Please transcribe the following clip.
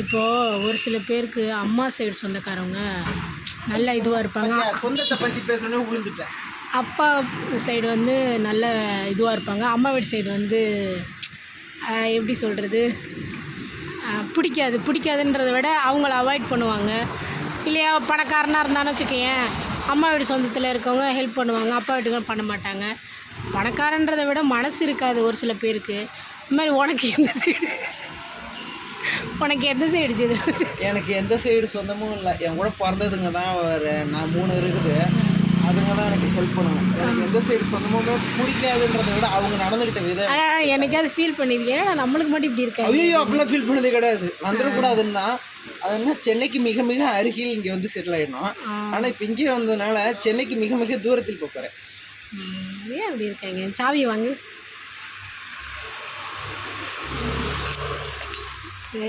இப்போது ஒரு சில பேருக்கு அம்மா சைடு சொந்தக்காரவங்க நல்ல இதுவாக இருப்பாங்க. சொந்தத்தை பற்றி பேசணுன்னே விழுந்துட்டேன். அப்பா சைடு வந்து நல்ல இதுவாக இருப்பாங்க. அம்மா வீட்டு சைடு வந்து எப்படி சொல்கிறது, பிடிக்காதுன்றதை விட அவங்கள அவாய்ட் பண்ணுவாங்க. இல்லையா, பணக்காரனாக இருந்தான்னு வச்சுக்கேன், அம்மா வீடு சொந்தத்தில் இருக்கவங்க ஹெல்ப் பண்ணுவாங்க, அப்பா வீட்டுக்கு பண்ண மாட்டாங்க. பணக்காரன்றதை விட மனசு இருக்காது ஒரு சில பேருக்கு. இது மாதிரி உனக்கு எந்த சைடு செய்து? எனக்கு எந்த சைடு சொந்தமும் இல்லை. என் கூட பிறந்ததுங்க தான் நான் 3 இருக்குது. அதுங்க தான் எனக்கு ஹெல்ப் பண்ணுவோம். எனக்கு எந்த சைடு சொந்தமுமே பிடிக்காதுன்றதை விட அவங்க நடந்துக்கிட்ட விதம் எனக்காவது ஃபீல் பண்ணியிருக்கேன். நம்மளுக்கு மட்டும் இப்படி இருக்காது. ஐயோ, அப்படிலாம் ஃபீல் பண்ணதே கிடையாது. வந்துடக்கூடாதுன்னா அது என்ன, சென்னைக்கு மிக மிக அருகில் இங்கே வந்து செட்டில் ஆகிடணும். ஆனால் இப்போ இங்கே வந்ததுனால சென்னைக்கு மிக மிக தூரத்தில் போகிறேன். ஏன் அப்படி இருக்காங்க? சாவி வாங்க.